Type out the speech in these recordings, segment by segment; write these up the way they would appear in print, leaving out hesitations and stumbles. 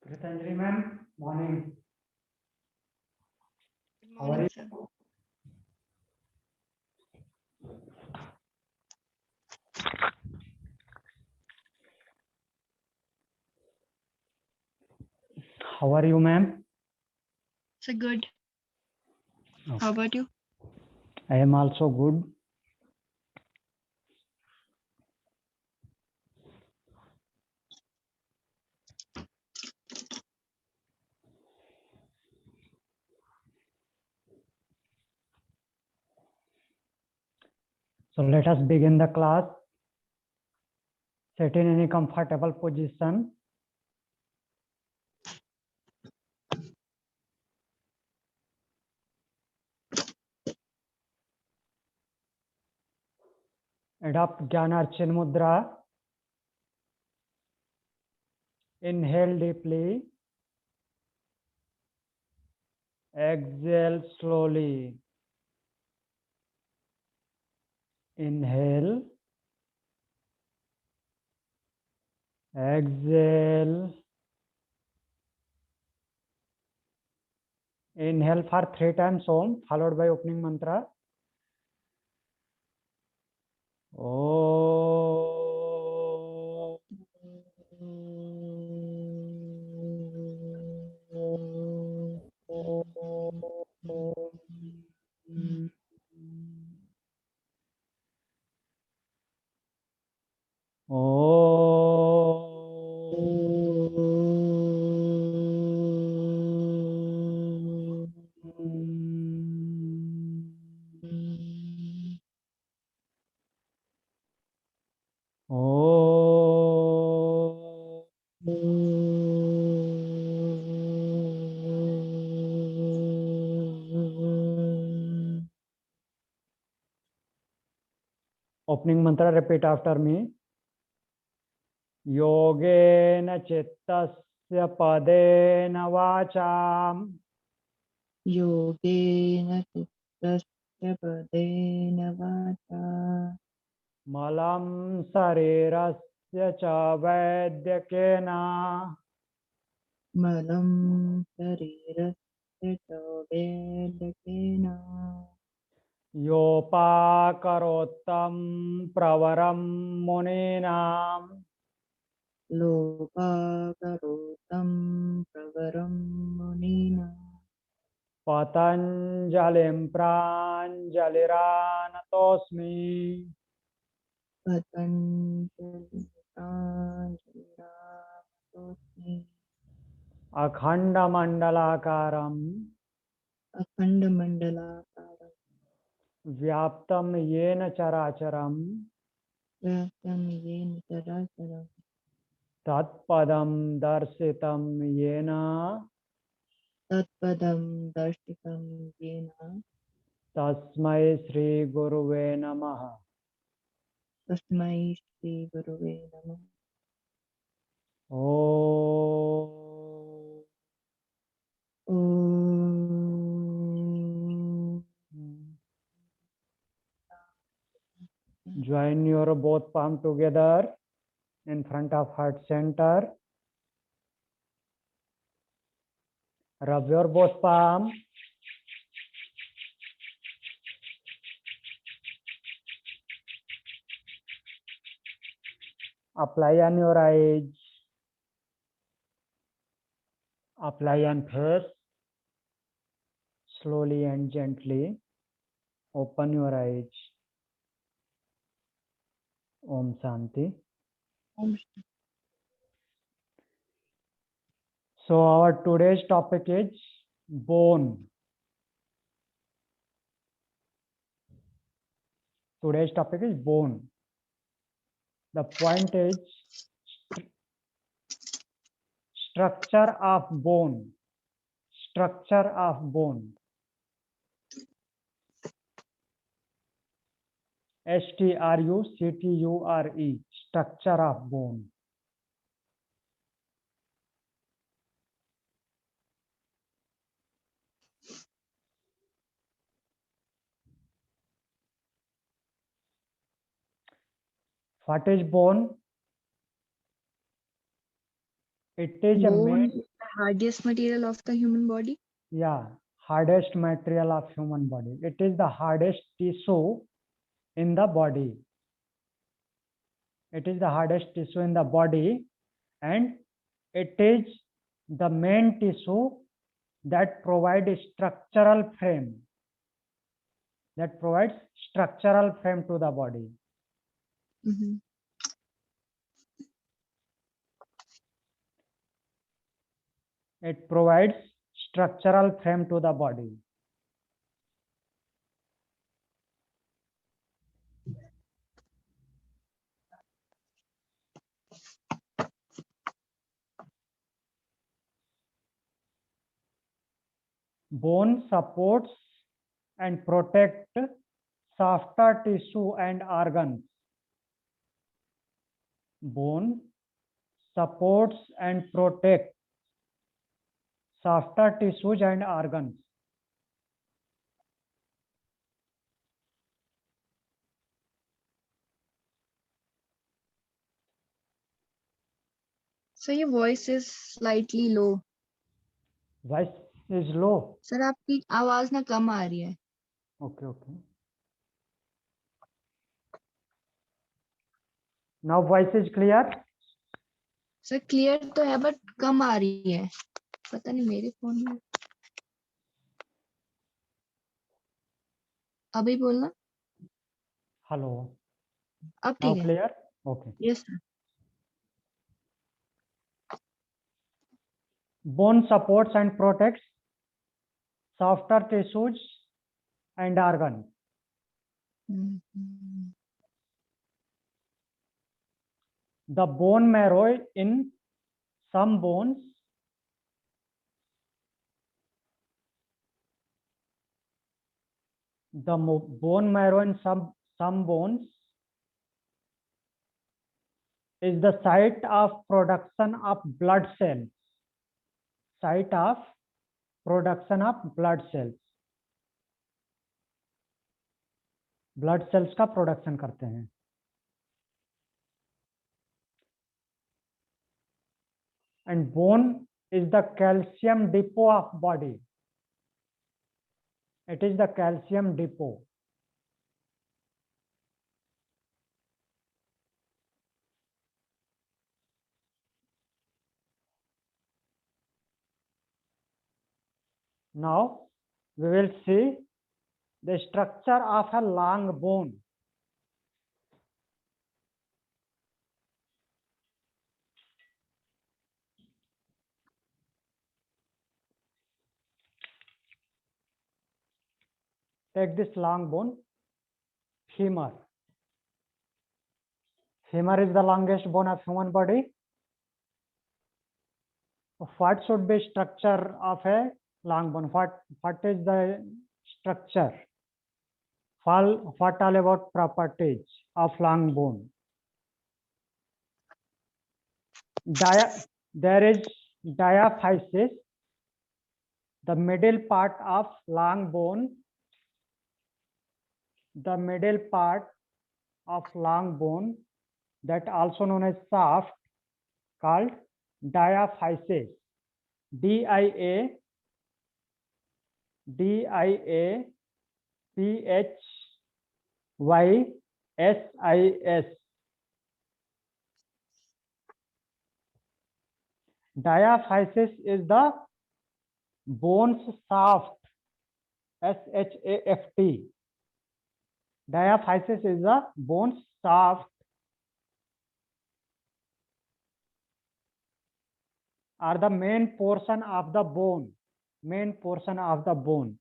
Gitanjali ma'am, morning. Good How are morning, you? sir. How are you, ma'am? So good. Okay. How about you? I am also good. So let us begin the class. Sit in any comfortable position. Adopt Jnanarchin Mudra. Inhale deeply. Exhale slowly. Inhale. Exhale. Inhale for 3 times Om, followed by opening mantra. Om. Opening mantra, repeat after me. योगेन चित्तस्य पदेन वाचाम योगेन चित्तस्य पदेन वाचा मलं शरीरस्य च वैद्यकेन मलं शरीरस्य च वेदकेन योपाकरोत्तं प्रवरं मुनीनां लोकाकरोतं प्रवरं मुनिना पतञ्जलिं प्राञ्जलिरानतोऽस्मि पतञ्जलिराजलिरामतोऽस्मि अखण्डमण्डलाकारं अखण्डमण्डलाकारं व्याप्तं येन चराचरं व्याप्तं येन चराचरं तत्पदं दर्शितं येन तत्पदं दर्शितं येन तस्मै श्रीगुरुवे नमः। तस्मै श्रीगुरुवे नमः। ॐ ॐ Join your both palm together in front of heart center. Rub your both palm. Apply on your eyes. Apply on face. Slowly and gently. Open your eyes. Om Shanti. Om So our today's topic is bone. Today's topic is bone. The point is structure of bone. Structure of bone. STRUCTURE. Structure of bone. What is bone? It is a Bone main is hardest material of the human body. Yeah, hardest material of human body. It is the hardest tissue in the body. It is the hardest tissue in the body, and it is the main tissue that provides structural frame. That provides structural frame to the body. Mhm. It provides structural frame to the body. Bone supports and protect softer tissue and organs. Bone supports and protect softer tissues and organs. So your voice is slightly low. Voice is low. Sir आपकी आवाज ना कम आ रही है. Okay, okay. Now voice is clear. Sir clear तो है but कम आ रही है. पता नहीं मेरे फोन में. अभी बोलना. Hello. अब Now ठीक है. clear. Okay. Yes sir. Bone supports and protects softer tissues and organs. The bone marrow in some bones bone marrow in some bones is the site of production of blood cells. Site of production of blood cells. Blood cells का production करते हैं. And bone is the calcium depot of body. It is the calcium depot. Now we will see the structure of a long bone. Take this long bone, femur. Femur is the longest bone of human body. What should be structure of a long bone? What is the structure? What all about properties of long bone? There is diaphysis, the middle part of long bone. The middle part of long bone, that also known as shaft, called diaphysis. DIAPHYSIS. Diaphysis is the bone's shaft. SHAFT. Diaphysis is the bone's shaft or the main portion of the bone. Main portion of the bone.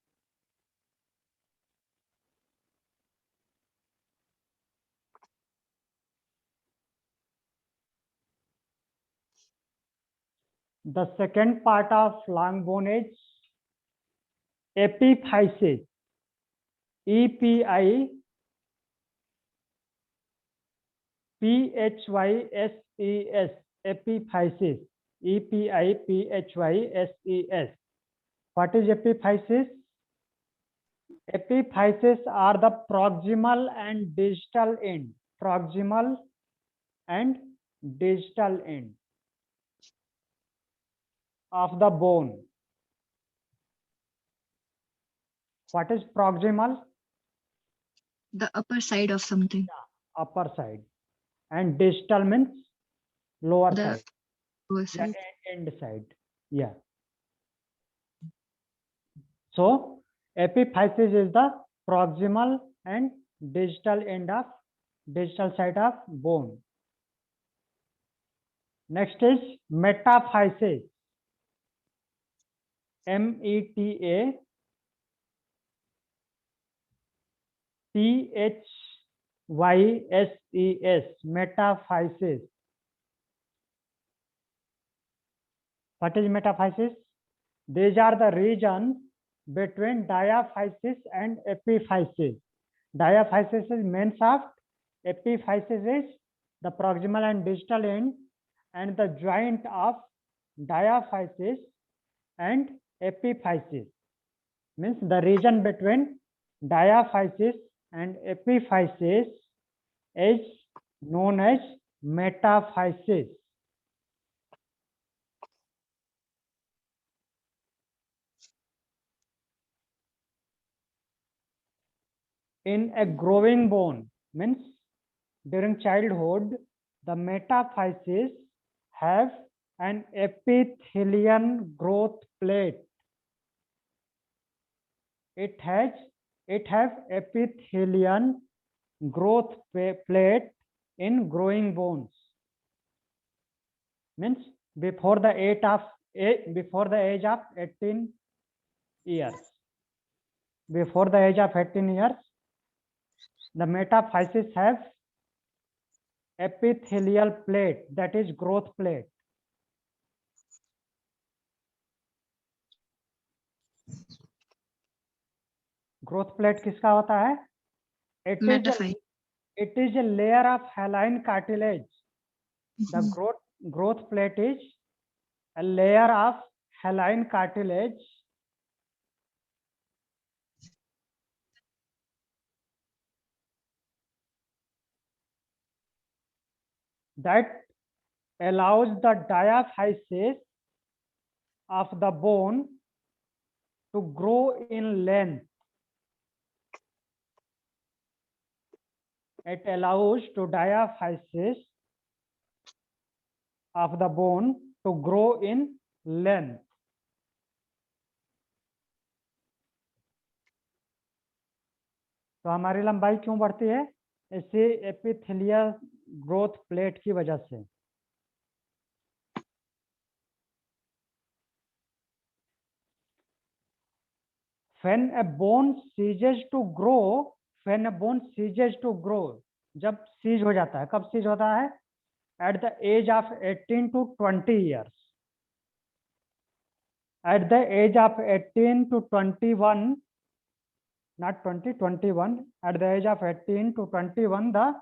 The second part of long bone is epiphysis. EPIPHYSES. Epiphysis. EPIPHYSES. What is epiphysis? Epiphysis are the proximal and distal end. Proximal and distal end of the bone. What is proximal? The upper side of something. Upper side. And distal means lower The side. lower Yeah, side. end side. Yeah. So epiphysis is the proximal and distal side of bone. Next is metaphysis. METAPHYSIS. Metaphysis. What is metaphysis? These are the regions between diaphysis and epiphysis. Diaphysis is main shaft, epiphysis is the proximal and distal end, and the joint of diaphysis and epiphysis means the region between diaphysis and epiphysis is known as metaphysis. In a growing bone means during childhood, the metaphysis have an epithelial growth plate. It has epithelial growth plate in growing bones. Means before the age of 18 years. Before the age of 18 years, the metaphysis have epithelial plate, that is growth plate. Growth plate किसका होता है? Metaphysis. It is a layer of hyaline cartilage. The growth plate is a layer of hyaline cartilage that allows the diaphysis of the bone to grow in length. It allows to diaphysis of the bone to grow in length. तो हमारी लंबाई क्यों बढ़ती है? इसी epithelial growth plate की वजह से. When a bone ceases to grow, जब सीज हो जाता है, कब सीज होता है? At the age of 18 to 20 years. At the age of 18 to 21, not 20, 21, at the age of 18 to 21, the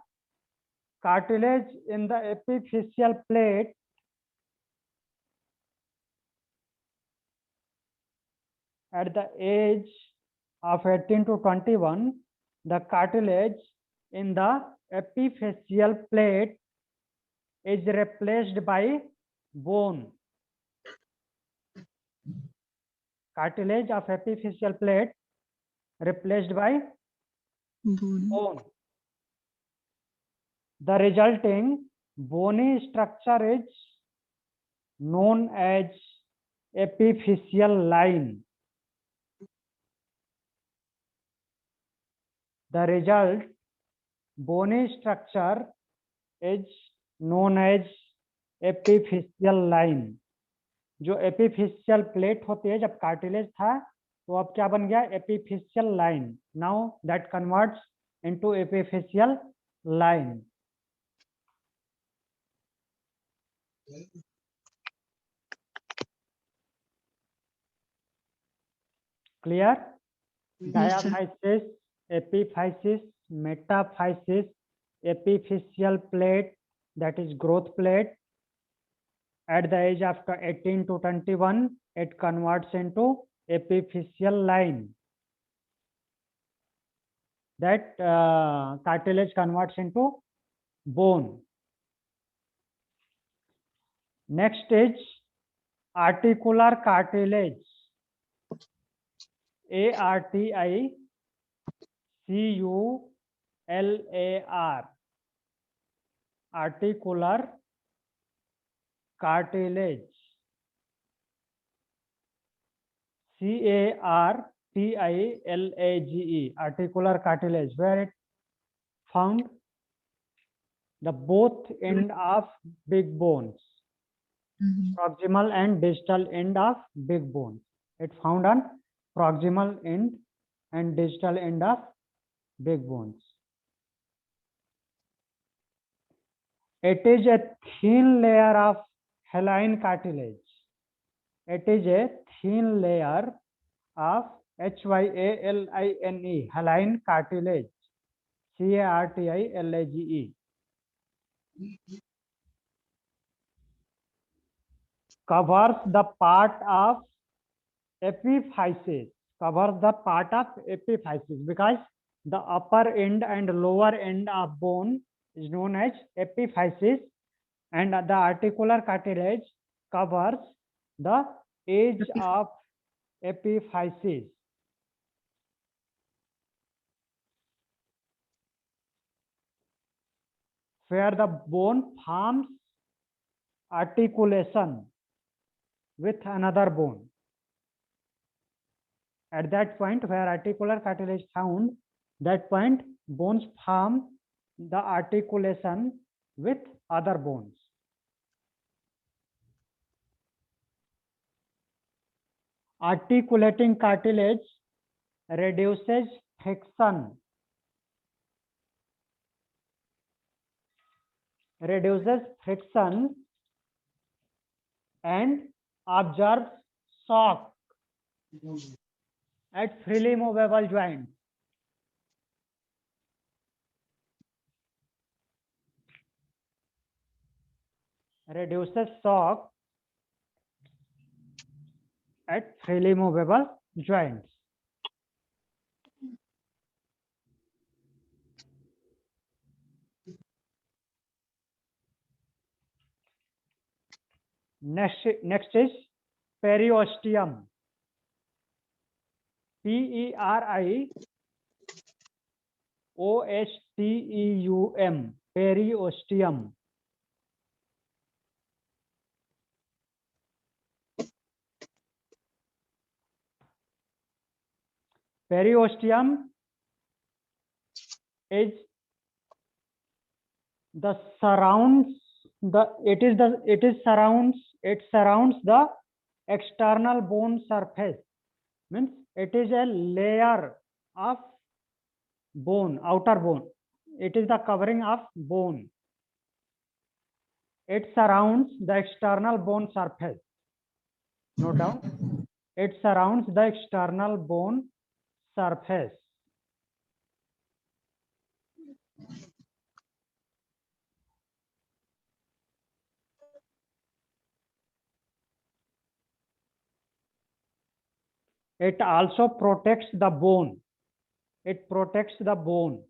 cartilage in the epiphyseal plate at the age of 18 to 21, the cartilage in the epiphyseal plate is replaced by bone. Cartilage of epiphyseal plate replaced by bone. The resulting bony structure is known as epiphyseal line. The result bony structure is known as epiphyseal line. जो एपिफिशियल plate होती है, जब cartilage था तो अब क्या बन गया? Epiphyseal line. Now that converts into epiphyseal line. Clear? Diaphysis, epiphysis, metaphysis, epiphyseal plate, that is growth plate. At the age of 18 to 21, it converts into epiphyseal line. That cartilage converts into bone. Next is articular cartilage, ARTICULAR, articular cartilage, CARTILAGE, articular cartilage, where it found the both end of big bones, proximal and distal end of big bones. It found on proximal end and distal end of big bones. It is a thin layer of hyaline cartilage. It is a thin layer of HYALINE, hyaline cartilage, CARTILAGE. Covers the part of epiphysis, because the upper end and lower end of bone is known as epiphysis, and the articular cartilage covers the edge of epiphysis. Where the bone forms articulation with another bone. At that point where articular cartilage found, that point bones form the articulation with other bones. Articulating cartilage reduces friction, and absorbs shock at freely movable joints. Reduces shock at freely movable joints. Next is periosteum. PERIOSTEUM, periosteum. Periosteum is the surrounds the external bone surface. Means it is a layer of bone, outer bone. It is the covering of bone. It surrounds the external bone surface. Note down. It surrounds the external bone surface. It also protects the bone. It protects the bone.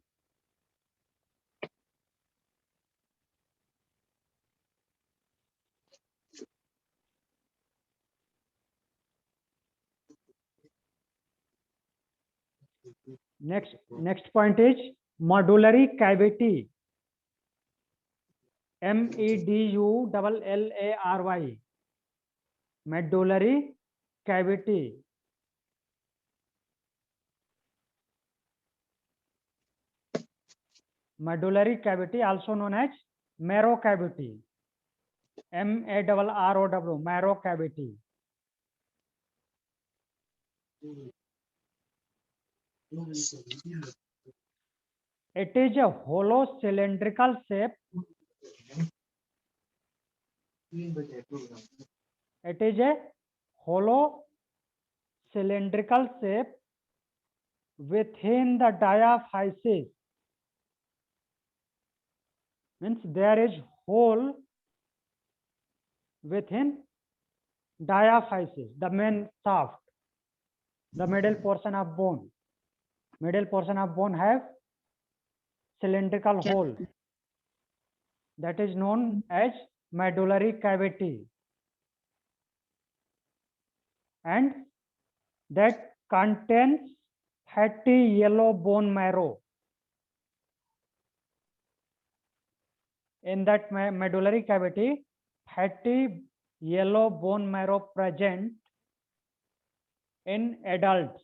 Next point is medullary cavity. MEDULLARY. Medullary cavity. Medullary cavity, also known as marrow cavity. MARROW, marrow cavity. It is a hollow cylindrical shape. It is a hollow cylindrical shape within the diaphysis. Means there is hole within diaphysis, the main shaft, the middle portion of bone. Middle portion of bone have cylindrical hole. That is known as medullary cavity. and that contains fatty yellow bone marrow. In that medullary cavity, fatty yellow bone marrow present in adults.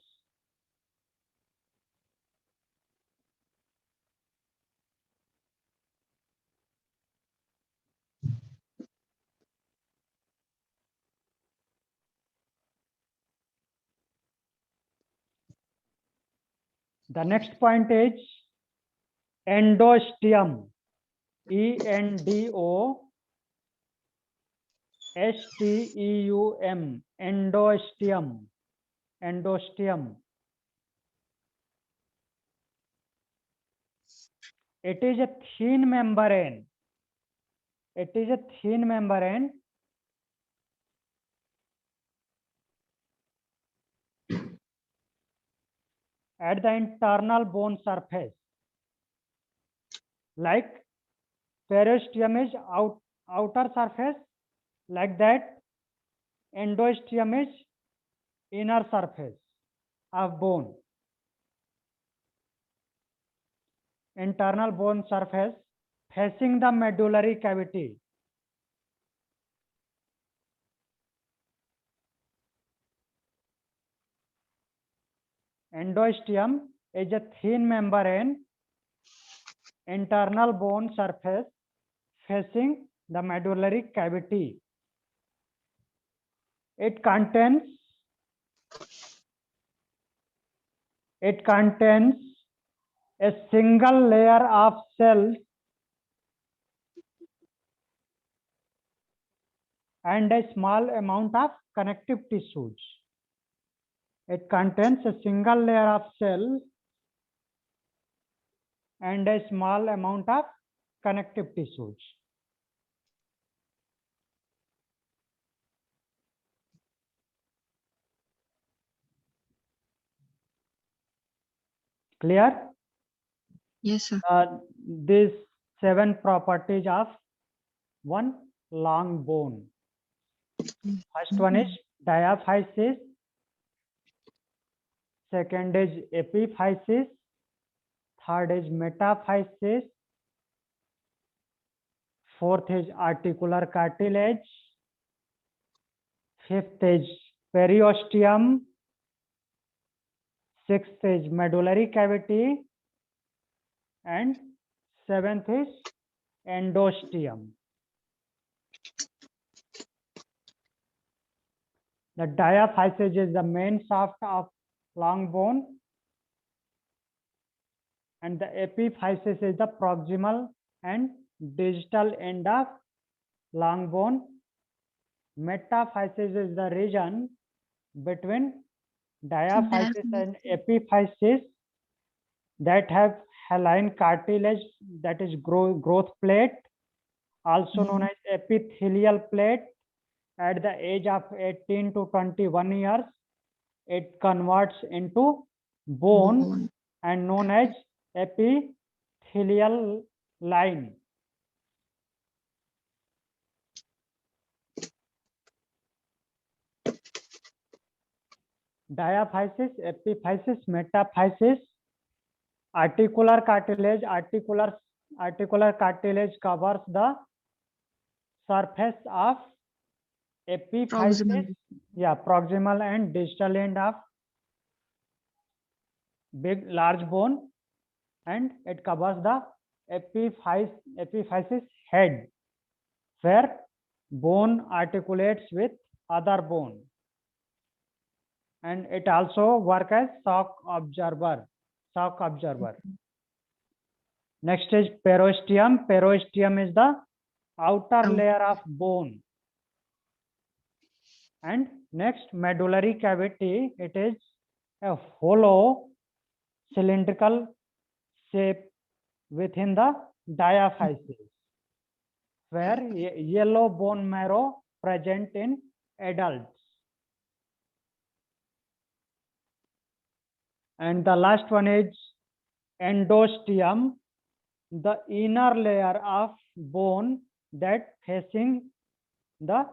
The next point is endosteum. ENDOSTEUM. Endosteum. Endosteum. It is a thin membrane. It is a thin membrane at the internal bone surface. Like periosteum is outer surface, like that endosteum is inner surface of bone. Internal bone surface facing the medullary cavity. Endosteum is a thin membrane internal bone surface facing the medullary cavity. It contains a single layer of cells and a small amount of connective tissues. It contains a single layer of cells and a small amount of connective tissues. Clear? Yes, sir. These 7 properties of one long bone. First one is diaphysis. Second is epiphysis. Third is metaphysis. Fourth is articular cartilage. Fifth is periosteum. Sixth is medullary cavity. And seventh is endosteum. The diaphysis is the main shaft of long bone, and the epiphysis is the proximal and distal end of long bone. Metaphysis is the region between diaphysis and epiphysis that have hyaline cartilage, that is growth plate, also known as epithelial plate. At the age of 18 to 21 years, it converts into bone and known as epithelial line. Diaphysis, epiphysis, metaphysis. Articular cartilage. Articular cartilage covers the surface of epiphysis, proximal and distal end of large bone, and it covers the epiphysis head, where bone articulates with other bone, and it also works as shock absorber. Next is periosteum. Periosteum is the outer layer of bone. And next, medullary cavity. It is a hollow cylindrical shape within the diaphysis, where yellow bone marrow present in adults. And the last one is endosteum, the inner layer of bone that facing the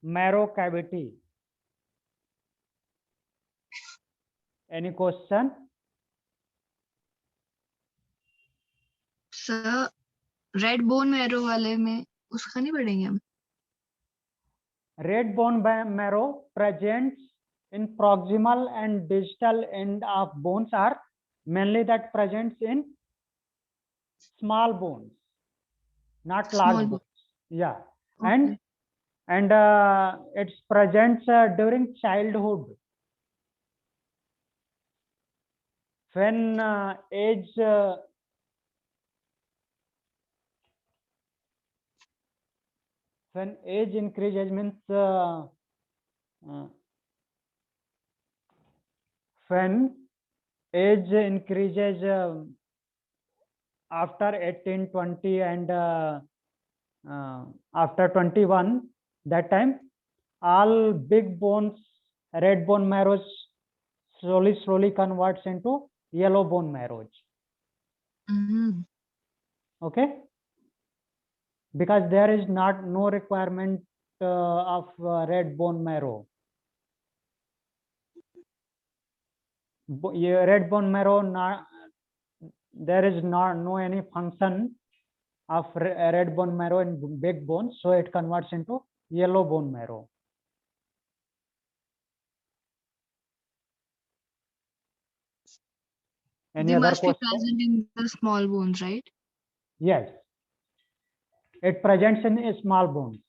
marrow cavity. Any question? Sir red bone marrow वाले में उसका नहीं पढ़ेंगे हम? Red bone marrow presents in proximal and distal end of bones are mainly that presents in small bones, not Small large bone. bones. Yeah, Okay. and it's presents during childhood when age increases means when age increases after 18, 20 and after 21, that time all big bones, red bone marrows slowly converts into yellow bone marrows. Mhm. Okay, because there is no requirement of red bone marrow. Red bone marrow, there is no any function of red bone marrow in big bones, so it converts into yellow bone marrow. Any They other must be question? present in the small bones, right? Yes, it presents in a small bones.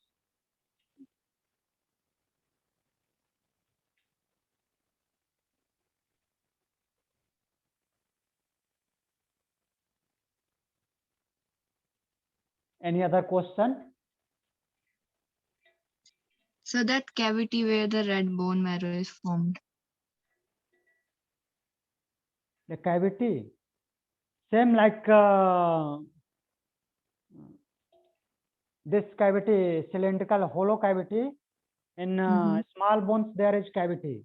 Any other question? So that cavity where the red bone marrow is formed. The cavity, same like this cavity, cylindrical hollow cavity. In Mhm. small bones, there is cavity,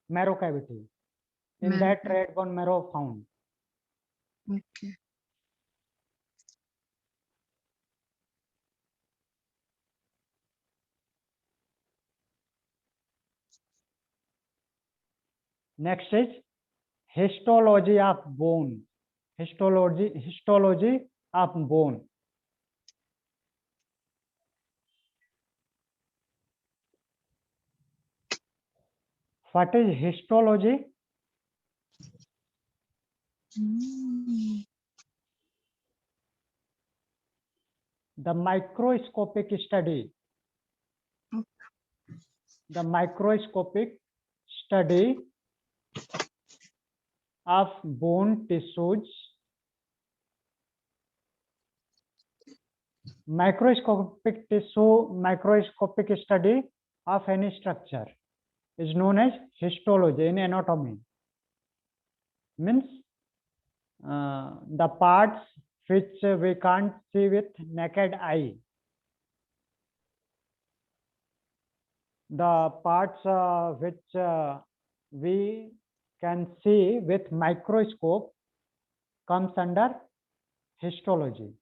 marrow cavity. In Marrow. that red bone marrow found. Okay. Next is histology of bone. Histology of bone. What is histology? Mm. The microscopic study. Okay. The microscopic study of bone tissues. Microscopic study of any structure is known as histology in anatomy. Means the parts which we can't see with naked eye. The parts which we can see with microscope comes under histology.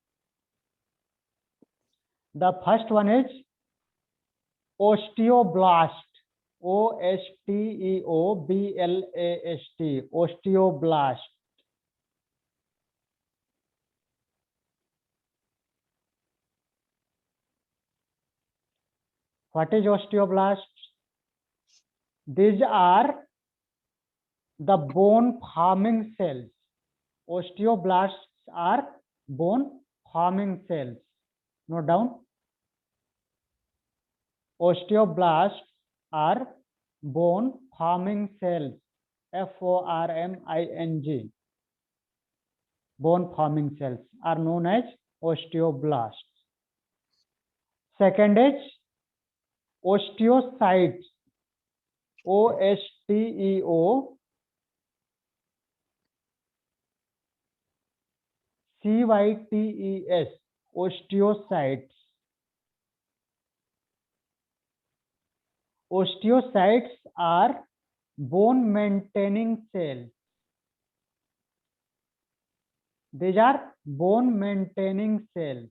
The first one is osteoblast. Osteoblast. Osteoblast. What is osteoblast? These are the bone forming cells. Osteoblasts are bone forming cells. Note down. Osteoblasts are bone forming cells. Forming. Bone forming cells are known as osteoblasts. Second is osteocytes. Osteo cytes. Osteocytes. Osteocytes are bone maintaining cells. These are bone maintaining cells.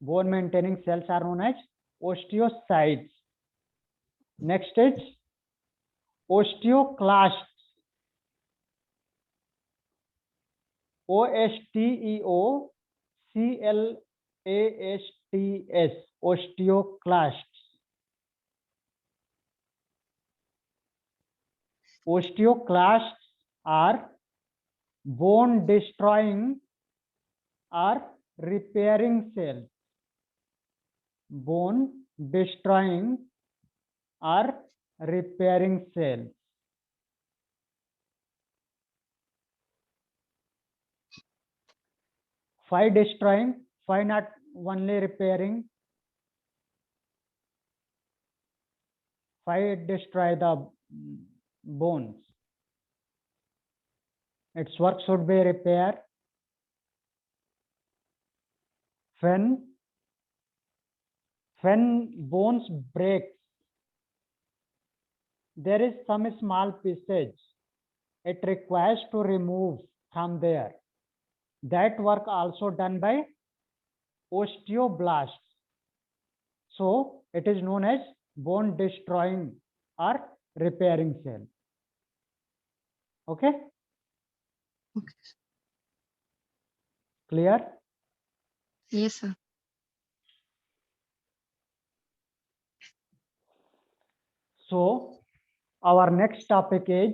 bone maintaining cells are known as osteocytes. Next is osteoclasts. OSTEOCLASTS, osteoclasts. Osteoclasts are bone destroying or repairing cells. Bone destroying or repairing cells. Phi destroying, phi not only repairing. Phi destroy the bones. Its work should be repair. When bones break, there is some small pieces it requires to remove from there. That work also done by osteoblasts. So it is known as bone destroying or repairing cell. Okay? Okay. Clear? Yes, sir. So our next topic is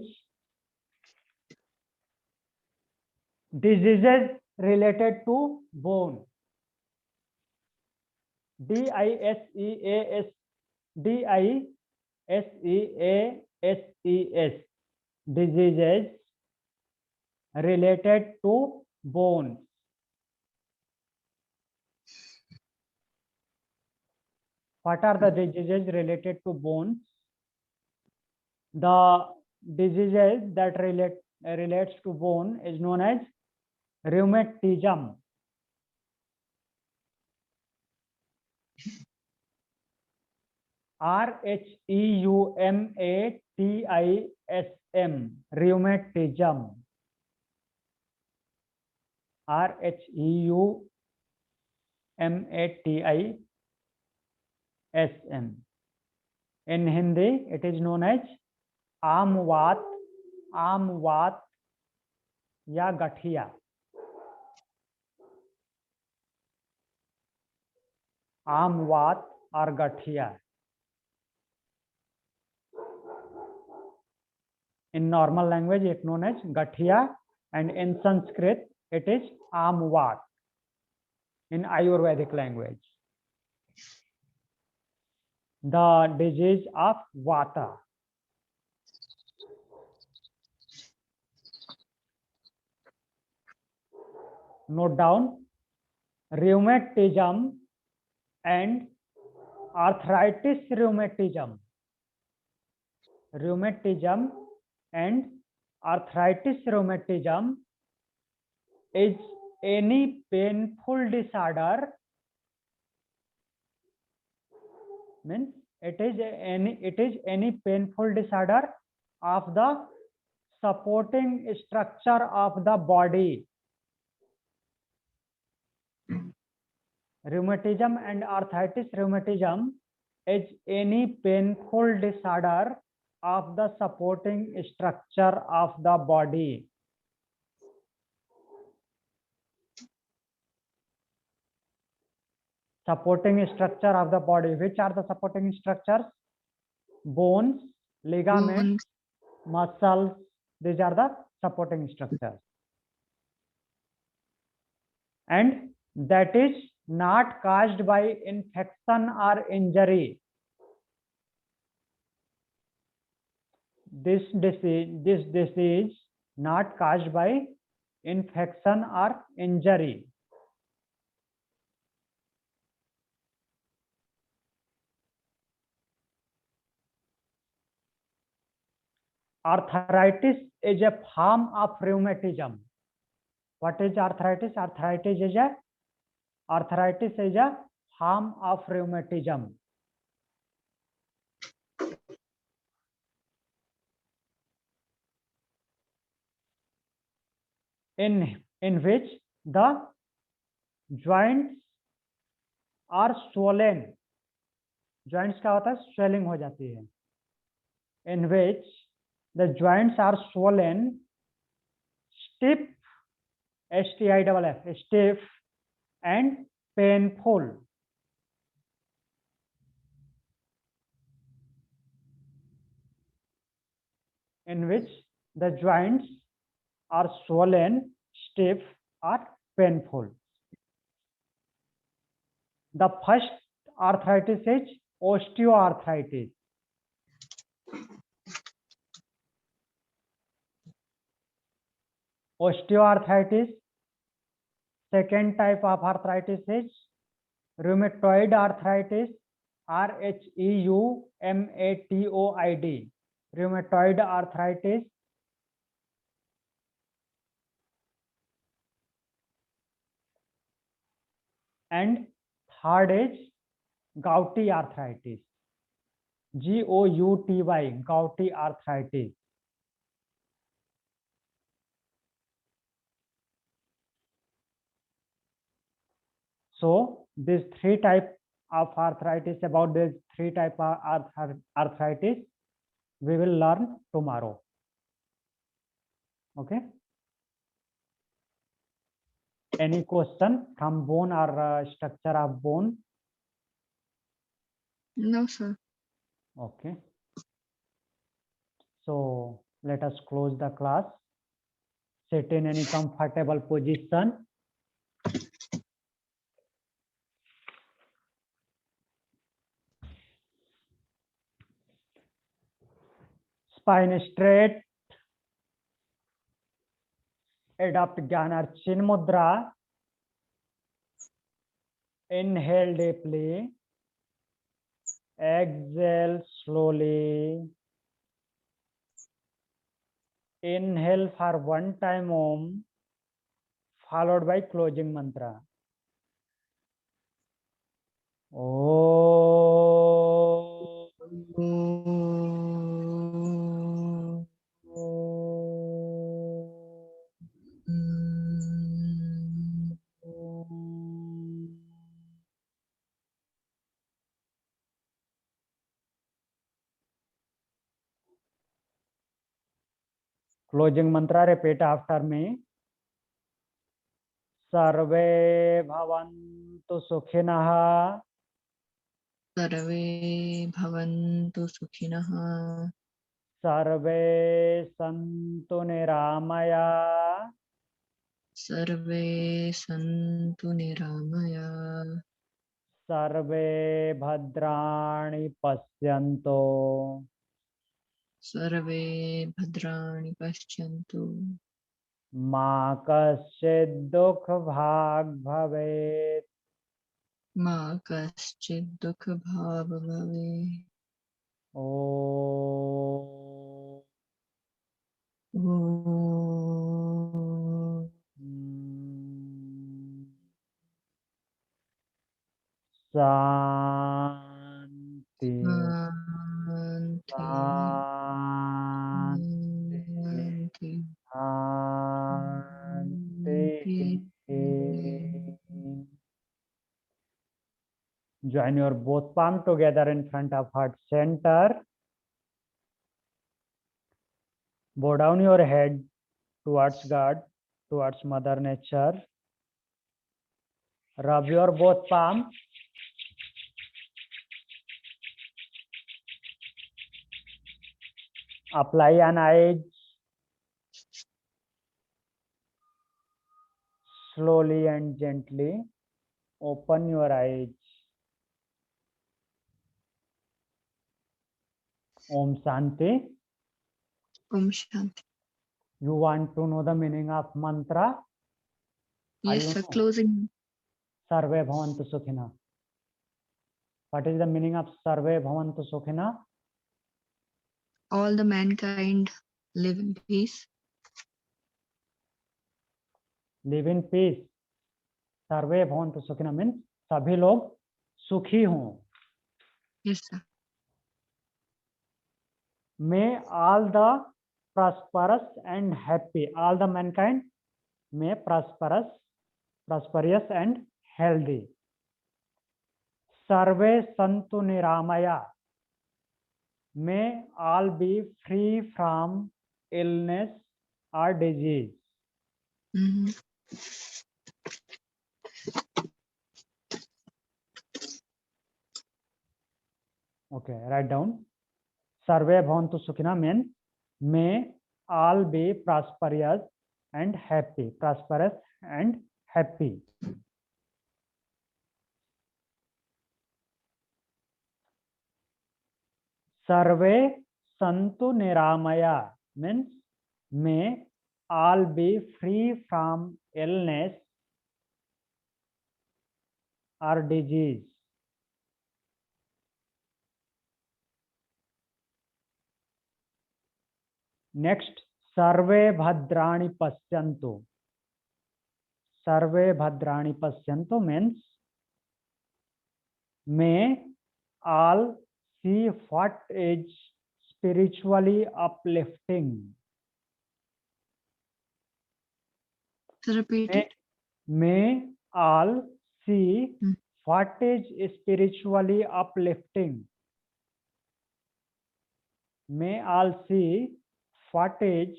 diseases related to bone. DISEAS, diseases related to bones. What are the diseases related to bones? The diseases that relates to bone is known as rheumatism. RHEUMATISM, rheumatism. RHEUMATISM. In Hindi, it is known as आमवात, आमवात या गठिया. आमवात or गठिया. In normal language, it is known as गठिया, and in Sanskrit, it is आमवात. In Ayurvedic language, the disease of Vata. Note down, rheumatism and arthritis rheumatism. Rheumatism and arthritis rheumatism is any painful disorder. Means it is any painful disorder of the supporting structure of the body. Rheumatism and arthritis rheumatism is any painful disorder of the supporting structure of the body. Supporting structure of the body. Which are the supporting structures? Bones, ligaments, muscles. These are the supporting structures. And that is not caused by infection or injury. This disease not caused by infection or injury. Arthritis is a form of rheumatism. What is arthritis? Arthritis is a form of rheumatism. In which the joints are swollen, joints क्या होता है, swelling हो जाती है, in which the joints are swollen, stiff, STIFF, stiff and painful. In which the joints are swollen, stiff or painful. The first arthritis is osteoarthritis. Osteoarthritis. Second type of arthritis is rheumatoid arthritis, RHEUMATOID, rheumatoid arthritis. And third is gouty arthritis, GOUTY, gouty arthritis. So these three types of arthritis, about these three types of arthritis, we will learn tomorrow. Okay. Any question from bone or structure of bone? No, sir. Okay. So let us close the class. Sit in any comfortable position. Spine straight. Adopt Jnana Chin Mudra. Inhale deeply. Exhale slowly. Inhale for one time Om, followed by closing mantra. Om. Closing mantra, repeat after me. Sarve bhavantu sukhinah. सर्वे भवन्तु सुखिनः Sarve santu niramaya. सर्वे सन्तु निरामया Sarve bhadrani pasyanto. सर्वे भद्राणि पश्यन्तु मा कश्चित् दुःख भाग् भवेत्. मा कश्चित् दुःखभाग् भवेत् ओ ॐ शांति शान्ति शांति शांति. Join your both palm together in front of heart center. Bow down your head towards God, towards Mother Nature. Rub your both palms. Apply an eyes. Slowly and gently open your eyes. Om Shanti. Om Shanti. You want to know the meaning of mantra? Yes, you sir. know? Closing. Sarve bhavantu sukhina. What is the meaning of Sarve bhavantu sukhina? All the mankind live in peace. Live in peace. Sarve bhavantu sukhina means सभी लोग सुखी हों. Yes, sir. May all the prosperous and happy, all the mankind may prosperous and healthy. Survey Santu निरामया, may all be free from illness or disease. Mhm. Okay, write down. Sarve bhavantu sukhina means may all be prosperous and happy. Prosperous and happy. Sarve santu niramaya means may all be free from illness or disease. Next, sarve bhadrani pasyantu. Sarve bhadrani pasyantu means may all see what is spiritually uplifting. So repeat May, it. may all see Hmm. what is spiritually uplifting. May all see what is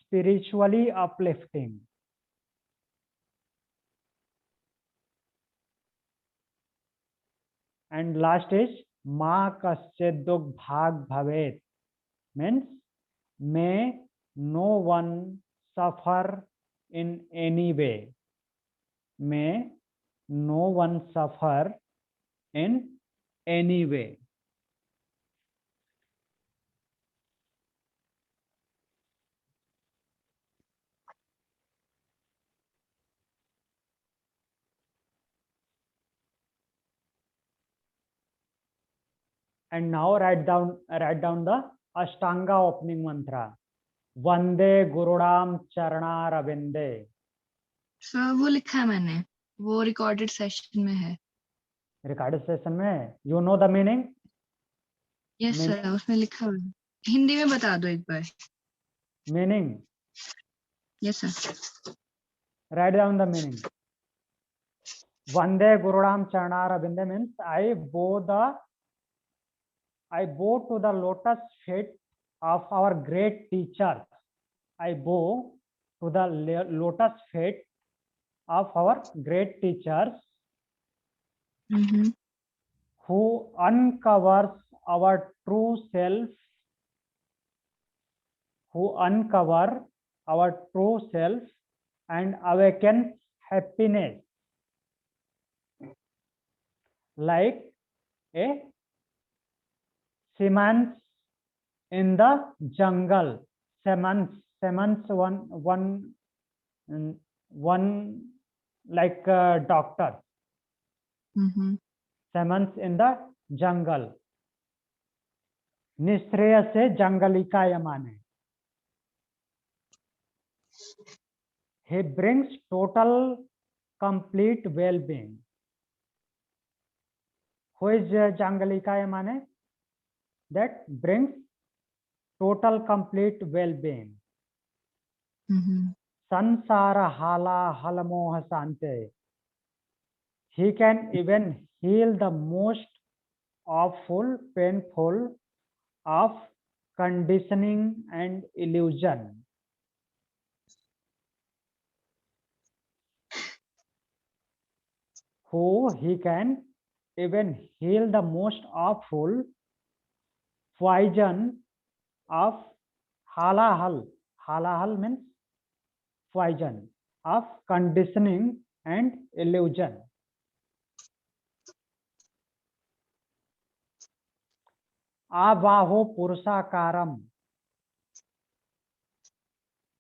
spiritually uplifting. And last is ma kaschid dukh bhag bhavet means may no one suffer in any way. May no one suffer in any way. And now write down the Ashtanga opening mantra. Vande Gurudam Charana Ravinde. So वो लिखा है मैंने, वो recorded session में है. Recorded session में you know the meaning? Yes sir, Meaning? उसमें लिखा हुआ है. हिंदी में बता दो एक बार. Meaning? Yes sir. Write down the meaning. Vande Gurudam Charana Ravinde means I bow to the lotus feet of our great teachers. I bow to the lotus feet of our great teachers Mhm. who uncovers our true self, and awakens happiness like a shamans in the jungle. Shamans one like a doctor. Mhm. Shamans in the jungle. निश्रेय से जंगलिकाय माने. He brings total complete well-being. Who is Jangalikaya mane? That brings total complete well-being. Mhm. Sansara hala halamoha sante. He can even heal the most awful, painful of conditioning and illusion. Who he can even heal the most awful poison of halahal. Halahal means poison of conditioning and illusion. Abaho Purushakaram.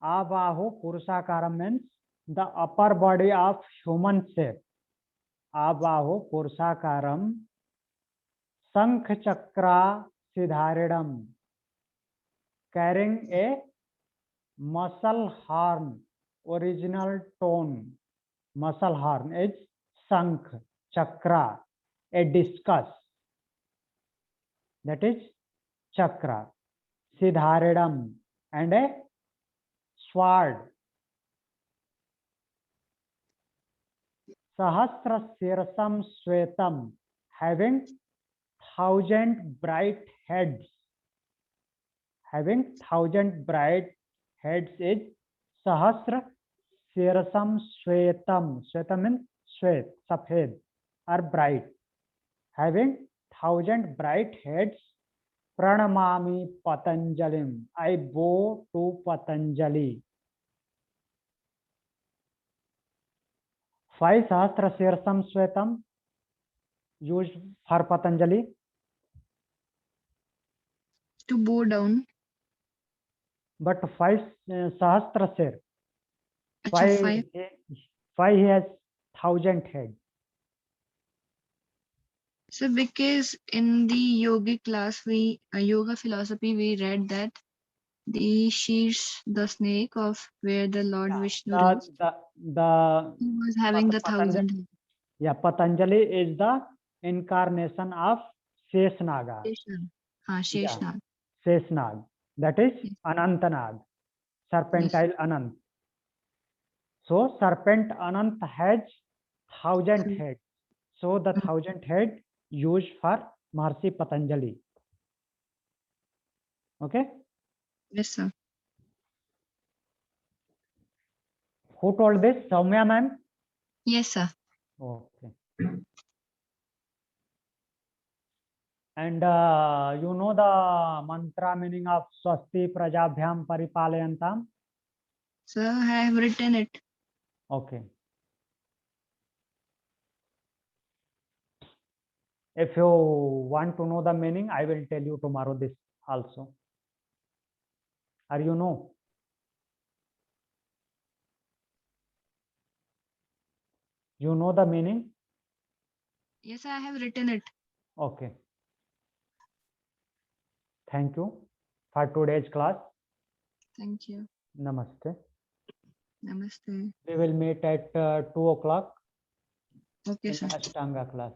Abaho Purushakaram means the upper body of human shape. Abaho Purushakaram Sankh Chakra Siddharidam, carrying a muscle horn, original tone. Muscle horn is Sankh Chakra, a discus. That is Chakra. Siddharidam, and a sword. Sahasra Sirsam Svetam, having 1,000 bright heads. Having 1,000 bright heads is Sahasra Sirsam Shvetam. Shvetam means Shvet, Safed or bright. Having 1,000 bright heads, Pranamami Patanjalim. I bow to Patanjali. 5 Sahasra Sirsam Shvetam used for Patanjali. To bow down. But 5 Sahasra Sir. Acha, 5 he has 1,000 head. So because in the yogic class, yoga philosophy, we read that the shears, the snake of where the Lord Vishnu rests, The he was having the Patanjali- 1,000. Yeah, Patanjali is the incarnation of Sheshnaga. Sheshnag. हाँ, Sheshnag. Sheshnag. That is Yes. Anantanag. Serpentile Anant. So Serpent Anant has 1,000 head. So the 1,000 head used for Maharishi Patanjali. Okay. Yes, sir. Who told this? Soumya ma'am? Yes, sir. Okay. And you know the mantra meaning of Swasti Prajabhyam Paripalayantam? Sir, I have written it. Okay. If you want to know the meaning, I will tell you tomorrow this also. Or you know? You know the meaning? Yes, I have written it. Okay. Thank you for today's class. Thank you. Namaste. Namaste. We will meet at 2 o'clock Okay, in sir. Ashtanga class.